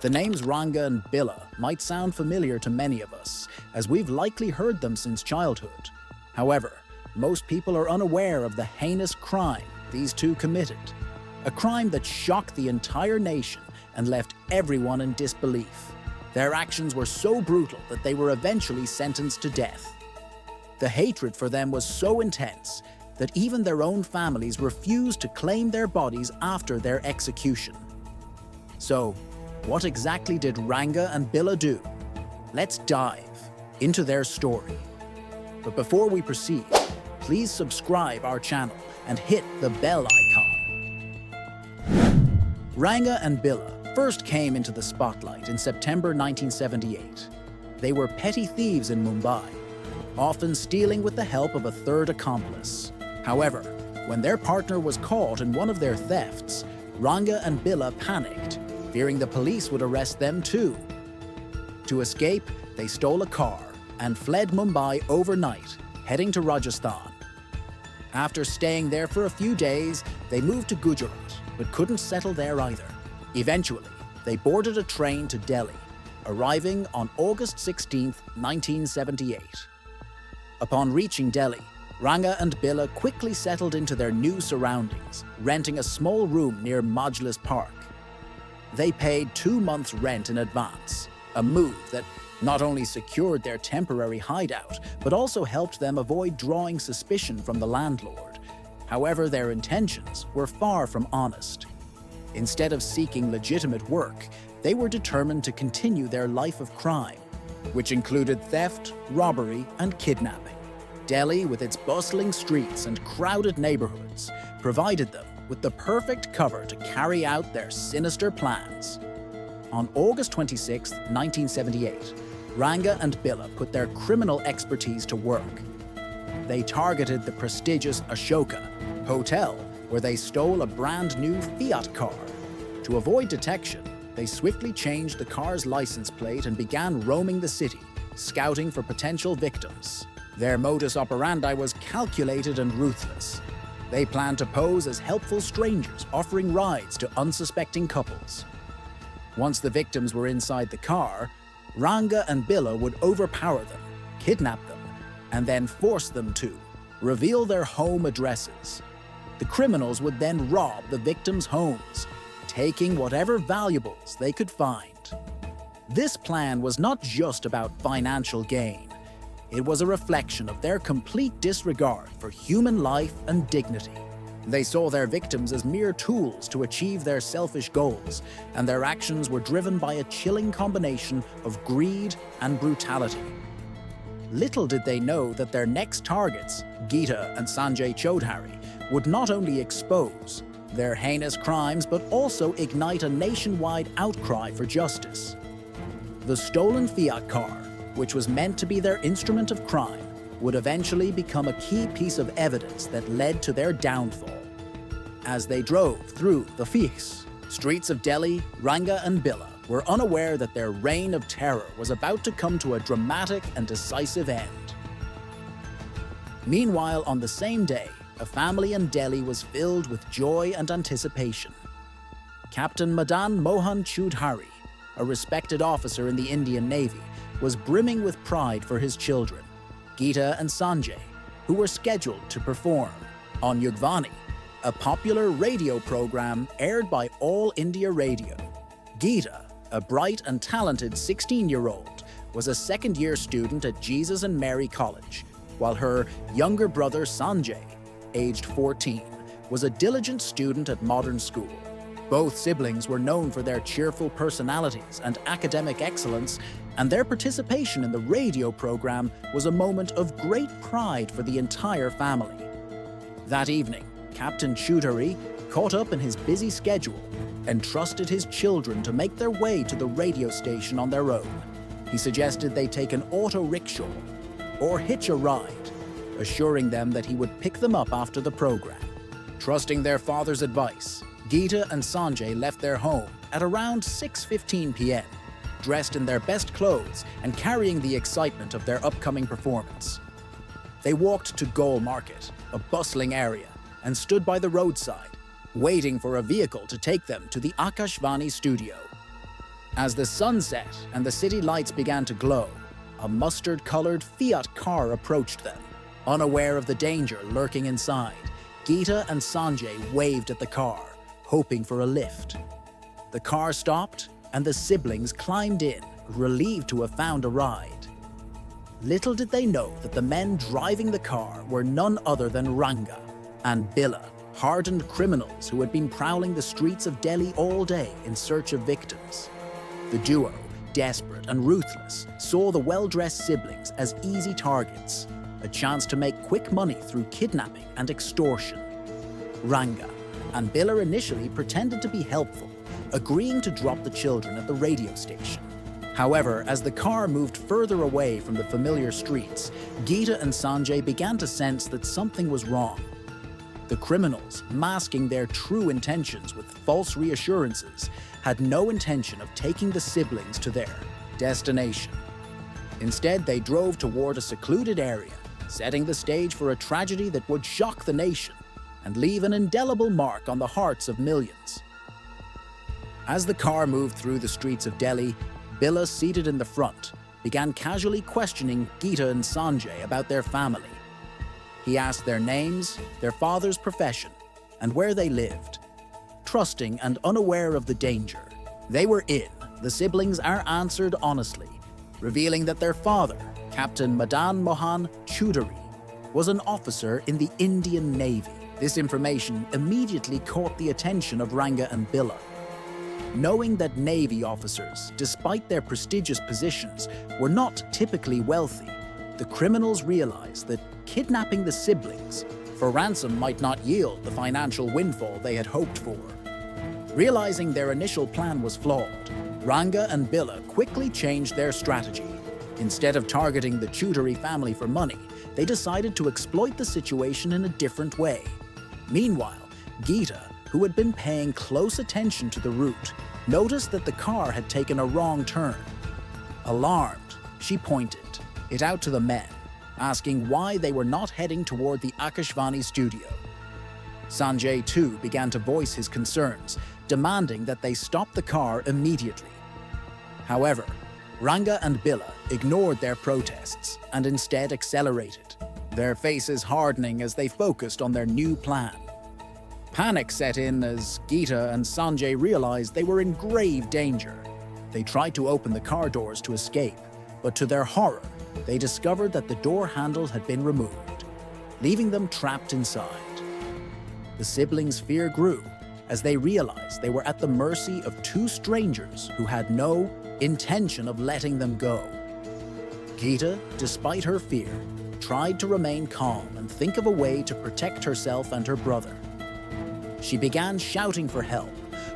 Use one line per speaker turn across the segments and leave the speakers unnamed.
The names Ranga and Billa might sound familiar to many of us, as we've likely heard them since childhood. However, most people are unaware of the heinous crime these two committed. A crime that shocked the entire nation and left everyone in disbelief. Their actions were so brutal that they were eventually sentenced to death. The hatred for them was so intense that even their own families refused to claim their bodies after their execution. So, what exactly did Ranga and Billa do? Let's dive into their story. But before we proceed, please subscribe our channel and hit the bell icon. Ranga and Billa first came into the spotlight in September 1978. They were petty thieves in Mumbai, often stealing with the help of a third accomplice. However, when their partner was caught in one of their thefts, Ranga and Billa panicked, fearing the police would arrest them too. To escape, they stole a car and fled Mumbai overnight, heading to Rajasthan. After staying there for a few days, they moved to Gujarat, but couldn't settle there either. Eventually, they boarded a train to Delhi, arriving on August 16, 1978. Upon reaching Delhi, Ranga and Billa quickly settled into their new surroundings, renting a small room near Majlis Park. They paid 2 months' rent in advance, a move that not only secured their temporary hideout, but also helped them avoid drawing suspicion from the landlord. However, their intentions were far from honest. Instead of seeking legitimate work, they were determined to continue their life of crime, which included theft, robbery, and kidnapping. Delhi, with its bustling streets and crowded neighborhoods, provided them with the perfect cover to carry out their sinister plans. On August 26, 1978, Ranga and Billa put their criminal expertise to work. They targeted the prestigious Ashoka hotel, where they stole a brand new Fiat car. To avoid detection, they swiftly changed the car's license plate and began roaming the city, scouting for potential victims. Their modus operandi was calculated and ruthless. They planned to pose as helpful strangers offering rides to unsuspecting couples. Once the victims were inside the car, Ranga and Billa would overpower them, kidnap them, and then force them to reveal their home addresses. The criminals would then rob the victims' homes, taking whatever valuables they could find. This plan was not just about financial gain. It was a reflection of their complete disregard for human life and dignity. They saw their victims as mere tools to achieve their selfish goals, and their actions were driven by a chilling combination of greed and brutality. Little did they know that their next targets, Geeta and Sanjay Chopra, would not only expose their heinous crimes but also ignite a nationwide outcry for justice. The stolen Fiat car, which was meant to be their instrument of crime, would eventually become a key piece of evidence that led to their downfall. As they drove through the fierce streets of Delhi, Ranga and Billa were unaware that their reign of terror was about to come to a dramatic and decisive end. Meanwhile, on the same day, a family in Delhi was filled with joy and anticipation. Captain Madan Mohan Choudhary, a respected officer in the Indian Navy, was brimming with pride for his children, Geeta and Sanjay, who were scheduled to perform on Yugvani, a popular radio program aired by All India Radio. Geeta, a bright and talented 16-year-old, was a second-year student at Jesus and Mary College, while her younger brother Sanjay, aged 14, was a diligent student at Modern School. Both siblings were known for their cheerful personalities and academic excellence, and their participation in the radio program was a moment of great pride for the entire family. That evening, Captain Choudhary, caught up in his busy schedule, entrusted his children to make their way to the radio station on their own. He suggested they take an auto rickshaw or hitch a ride, assuring them that he would pick them up after the program. Trusting their father's advice, Geeta and Sanjay left their home at around 6:15 p.m., dressed in their best clothes and carrying the excitement of their upcoming performance. They walked to Gol Market, a bustling area, and stood by the roadside, waiting for a vehicle to take them to the Akashvani studio. As the sun set and the city lights began to glow, a mustard-colored Fiat car approached them. Unaware of the danger lurking inside, Geeta and Sanjay waved at the car, hoping for a lift. The car stopped, and the siblings climbed in, relieved to have found a ride. Little did they know that the men driving the car were none other than Ranga and Billa, hardened criminals who had been prowling the streets of Delhi all day in search of victims. The duo, desperate and ruthless, saw the well-dressed siblings as easy targets, a chance to make quick money through kidnapping and extortion. Ranga and Billa initially pretended to be helpful, agreeing to drop the children at the radio station. However, as the car moved further away from the familiar streets, Geeta and Sanjay began to sense that something was wrong. The criminals, masking their true intentions with false reassurances, had no intention of taking the siblings to their destination. Instead, they drove toward a secluded area, setting the stage for a tragedy that would shock the nation and leave an indelible mark on the hearts of millions. As the car moved through the streets of Delhi, Billa, seated in the front, began casually questioning Geeta and Sanjay about their family. He asked their names, their father's profession, and where they lived. Trusting and unaware of the danger they were in, the siblings are answered honestly, revealing that their father, Captain Madan Mohan Chaudhary, was an officer in the Indian Navy. This information immediately caught the attention of Ranga and Billa. Knowing that Navy officers, despite their prestigious positions, were not typically wealthy, the criminals realized that kidnapping the siblings for ransom might not yield the financial windfall they had hoped for. Realizing their initial plan was flawed, Ranga and Billa quickly changed their strategy. Instead of targeting the Chaudhary family for money, they decided to exploit the situation in a different way. Meanwhile, Geeta, who had been paying close attention to the route, noticed that the car had taken a wrong turn. Alarmed, she pointed it out to the men, asking why they were not heading toward the Akashvani studio. Sanjay too began to voice his concerns, demanding that they stop the car immediately. However, Ranga and Billa ignored their protests and instead accelerated, their faces hardening as they focused on their new plan. Panic set in as Geeta and Sanjay realized they were in grave danger. They tried to open the car doors to escape, but to their horror, they discovered that the door handle had been removed, leaving them trapped inside. The siblings' fear grew as they realized they were at the mercy of two strangers who had no intention of letting them go. Geeta, despite her fear, tried to remain calm and think of a way to protect herself and her brother. She began shouting for help,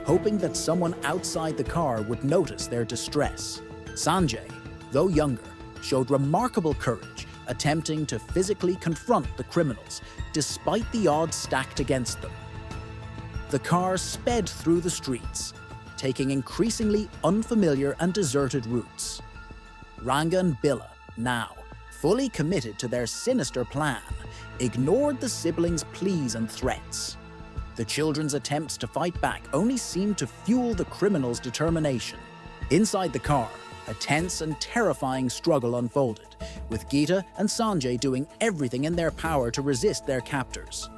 hoping that someone outside the car would notice their distress. Sanjay, though younger, showed remarkable courage, attempting to physically confront the criminals, despite the odds stacked against them. The car sped through the streets, taking increasingly unfamiliar and deserted routes. Ranga and Billa, now fully committed to their sinister plan, ignored the siblings' pleas and threats. The children's attempts to fight back only seemed to fuel the criminals' determination. Inside the car, a tense and terrifying struggle unfolded, with Geeta and Sanjay doing everything in their power to resist their captors.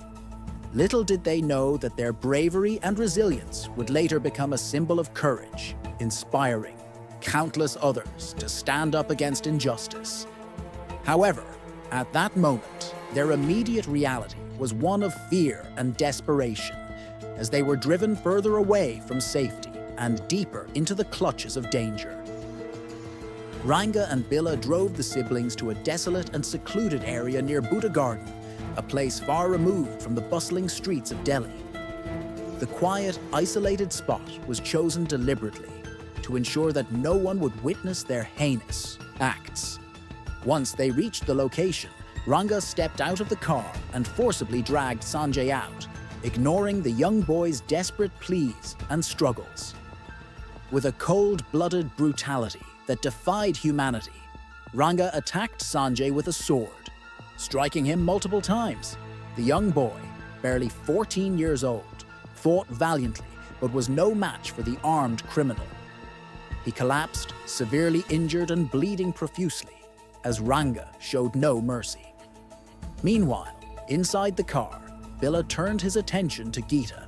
Little did they know that their bravery and resilience would later become a symbol of courage, inspiring countless others to stand up against injustice. However, at that moment, their immediate reality was one of fear and desperation, as they were driven further away from safety and deeper into the clutches of danger. Ranga and Billa drove the siblings to a desolate and secluded area near Buddha Garden, a place far removed from the bustling streets of Delhi. The quiet, isolated spot was chosen deliberately to ensure that no one would witness their heinous acts. Once they reached the location, Ranga stepped out of the car and forcibly dragged Sanjay out, ignoring the young boy's desperate pleas and struggles. With a cold-blooded brutality that defied humanity, Ranga attacked Sanjay with a sword, striking him multiple times. The young boy, barely 14 years old, fought valiantly but was no match for the armed criminal. He collapsed, severely injured and bleeding profusely, as Ranga showed no mercy. Meanwhile, inside the car, Billa turned his attention to Geeta.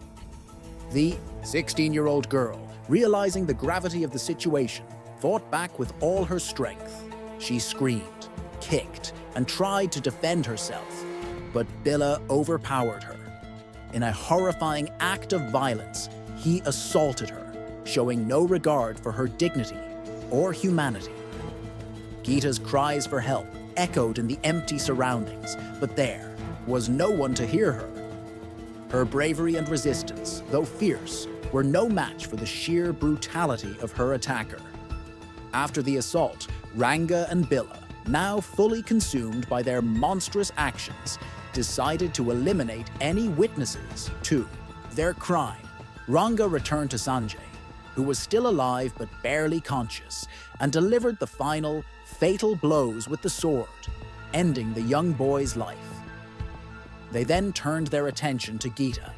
The 16-year-old girl, realizing the gravity of the situation, fought back with all her strength. She screamed, kicked, and tried to defend herself, but Billa overpowered her. In a horrifying act of violence, he assaulted her, showing no regard for her dignity or humanity. Geeta's cries for help echoed in the empty surroundings, but there was no one to hear her. Her bravery and resistance, though fierce, were no match for the sheer brutality of her attacker. After the assault, Ranga and Billa, now fully consumed by their monstrous actions, decided to eliminate any witnesses to their crime. Ranga returned to Sanjay, who was still alive but barely conscious, and delivered the final, fatal blows with the sword, ending the young boy's life. They then turned their attention to Geeta,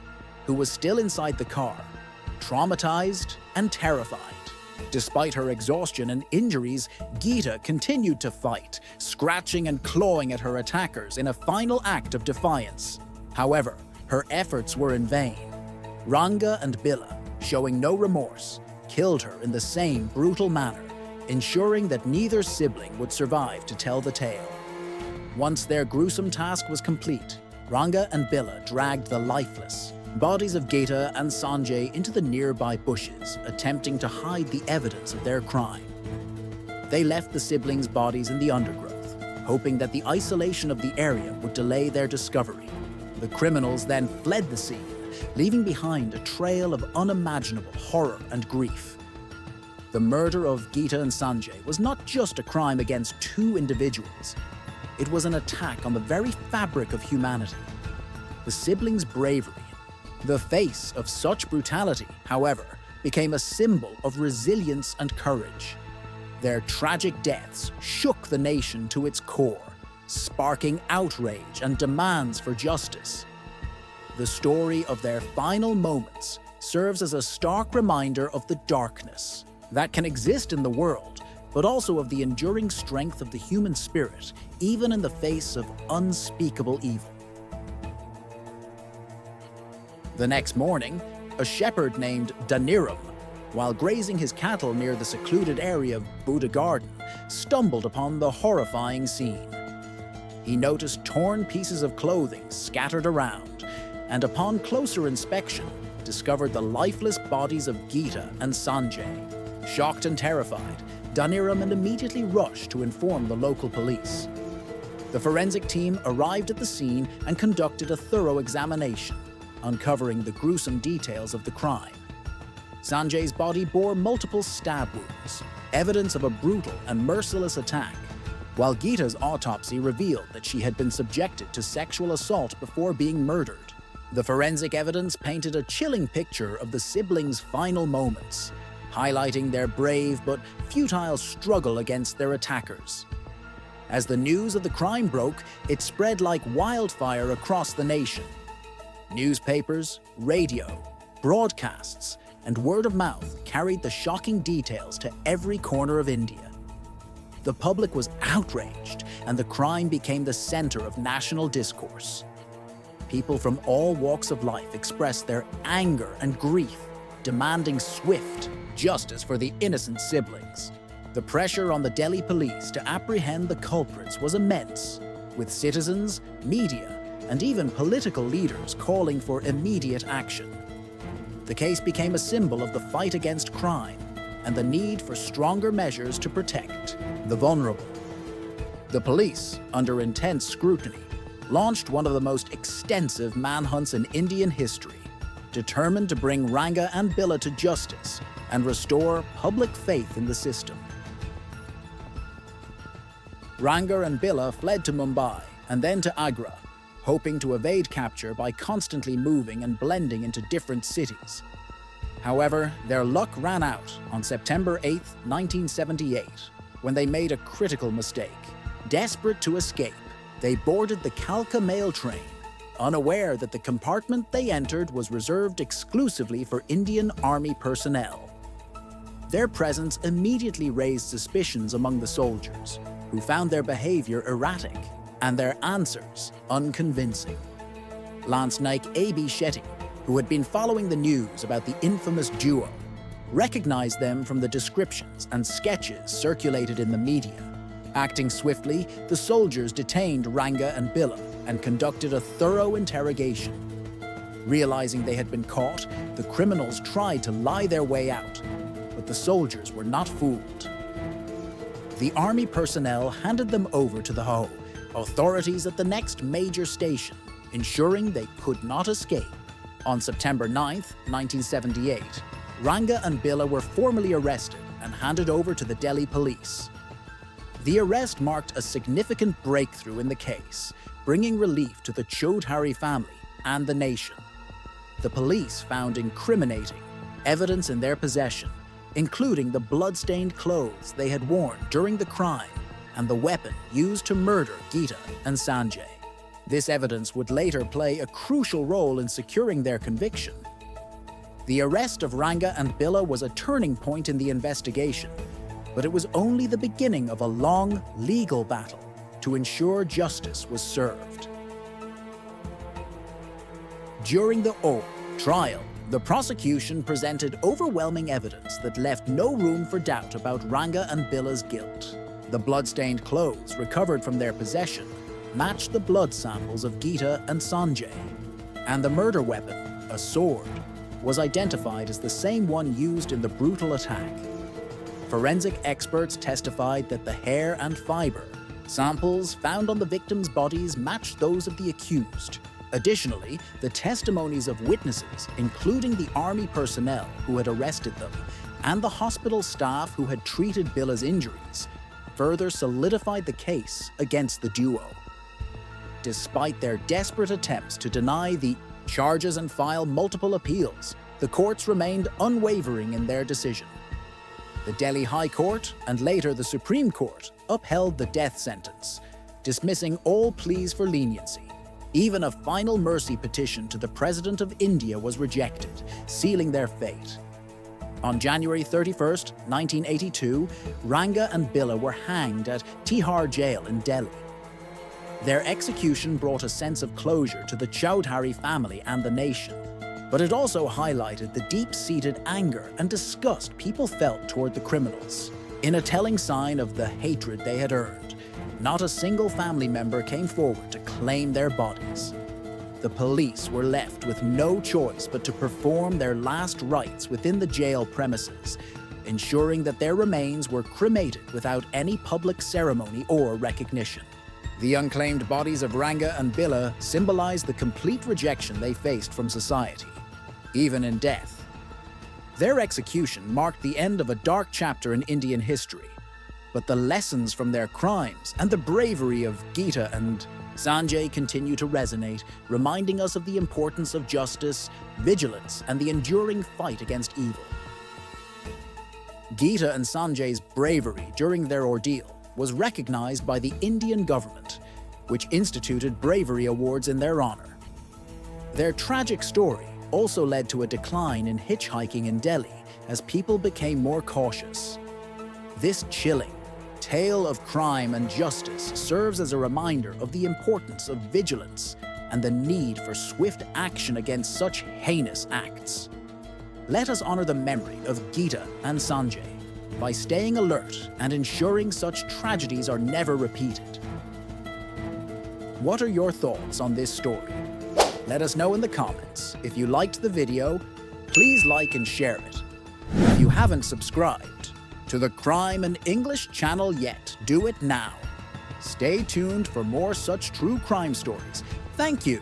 who was still inside the car, traumatized and terrified. Despite her exhaustion and injuries, Geeta continued to fight, scratching and clawing at her attackers in a final act of defiance. However, her efforts were in vain. Ranga and Billa, showing no remorse, killed her in the same brutal manner, ensuring that neither sibling would survive to tell the tale. Once their gruesome task was complete, Ranga and Billa dragged the lifeless bodies of Geeta and Sanjay into the nearby bushes, attempting to hide the evidence of their crime. They left the siblings' bodies in the undergrowth, hoping that the isolation of the area would delay their discovery. The criminals then fled the scene, leaving behind a trail of unimaginable horror and grief. The murder of Geeta and Sanjay was not just a crime against two individuals. It was an attack on the very fabric of humanity. The siblings' bravery, the face of such brutality, however, became a symbol of resilience and courage. Their tragic deaths shook the nation to its core, sparking outrage and demands for justice. The story of their final moments serves as a stark reminder of the darkness that can exist in the world, but also of the enduring strength of the human spirit, even in the face of unspeakable evil. The next morning, a shepherd named Daniram, while grazing his cattle near the secluded area of Buddha Garden, stumbled upon the horrifying scene. He noticed torn pieces of clothing scattered around, and upon closer inspection, discovered the lifeless bodies of Geeta and Sanjay. Shocked and terrified, Daniram immediately rushed to inform the local police. The forensic team arrived at the scene and conducted a thorough examination, uncovering the gruesome details of the crime. Sanjay's body bore multiple stab wounds, evidence of a brutal and merciless attack, while Geeta's autopsy revealed that she had been subjected to sexual assault before being murdered. The forensic evidence painted a chilling picture of the siblings' final moments, highlighting their brave but futile struggle against their attackers. As the news of the crime broke, it spread like wildfire across the nation. Newspapers, radio, broadcasts, and word of mouth carried the shocking details to every corner of India. The public was outraged, and the crime became the center of national discourse. People from all walks of life expressed their anger and grief, demanding swift justice for the innocent siblings. The pressure on the Delhi police to apprehend the culprits was immense, with citizens, media, and even political leaders calling for immediate action. The case became a symbol of the fight against crime and the need for stronger measures to protect the vulnerable. The police, under intense scrutiny, launched one of the most extensive manhunts in Indian history, determined to bring Ranga and Billa to justice and restore public faith in the system. Ranga and Billa fled to Mumbai and then to Agra, hoping to evade capture by constantly moving and blending into different cities. However, their luck ran out on September 8, 1978, when they made a critical mistake. Desperate to escape, they boarded the Kalka mail train, unaware that the compartment they entered was reserved exclusively for Indian Army personnel. Their presence immediately raised suspicions among the soldiers, who found their behavior erratic and their answers unconvincing. Lance Naik A.B. Shetty, who had been following the news about the infamous duo, recognized them from the descriptions and sketches circulated in the media. Acting swiftly, the soldiers detained Ranga and Billa and conducted a thorough interrogation. Realizing they had been caught, the criminals tried to lie their way out, but the soldiers were not fooled. The army personnel handed them over to the Ho authorities at the next major station, ensuring they could not escape. On September 9, 1978, Ranga and Billa were formally arrested and handed over to the Delhi police. The arrest marked a significant breakthrough in the case, bringing relief to the Chaudhary family and the nation. The police found incriminating evidence in their possession, including the blood-stained clothes they had worn during the crime and the weapon used to murder Geeta and Sanjay. This evidence would later play a crucial role in securing their conviction. The arrest of Ranga and Billa was a turning point in the investigation, but it was only the beginning of a long legal battle to ensure justice was served. During the trial, the prosecution presented overwhelming evidence that left no room for doubt about Ranga and Billa's guilt. The blood-stained clothes recovered from their possession matched the blood samples of Geeta and Sanjay, and the murder weapon, a sword, was identified as the same one used in the brutal attack. Forensic experts testified that the hair and fiber samples found on the victims' bodies matched those of the accused. Additionally, the testimonies of witnesses, including the army personnel who had arrested them and the hospital staff who had treated Billa's injuries, further solidified the case against the duo. Despite their desperate attempts to deny the charges and file multiple appeals, the courts remained unwavering in their decision. The Delhi High Court and later the Supreme Court upheld the death sentence, dismissing all pleas for leniency. Even a final mercy petition to the President of India was rejected, sealing their fate. On January 31, 1982, Ranga and Billa were hanged at Tihar Jail in Delhi. Their execution brought a sense of closure to the Chaudhary family and the nation, but it also highlighted the deep-seated anger and disgust people felt toward the criminals. In a telling sign of the hatred they had earned, not a single family member came forward to claim their bodies. The police were left with no choice but to perform their last rites within the jail premises, ensuring that their remains were cremated without any public ceremony or recognition. The unclaimed bodies of Ranga and Billa symbolized the complete rejection they faced from society, even in death. Their execution marked the end of a dark chapter in Indian history, but the lessons from their crimes and the bravery of Geeta and Sanjay continue to resonate, reminding us of the importance of justice, vigilance, and the enduring fight against evil. Geeta and Sanjay's bravery during their ordeal was recognized by the Indian government, which instituted bravery awards in their honor. Their tragic story also led to a decline in hitchhiking in Delhi as people became more cautious. This chilling tale of crime and justice serves as a reminder of the importance of vigilance and the need for swift action against such heinous acts. Let us honor the memory of Geeta and Sanjay by staying alert and ensuring such tragedies are never repeated. What are your thoughts on this story? Let us know in the comments. If you liked the video, please like and share it. If you haven't subscribed to the Crime and English channel yet, do it now. Stay tuned for more such true crime stories. Thank you.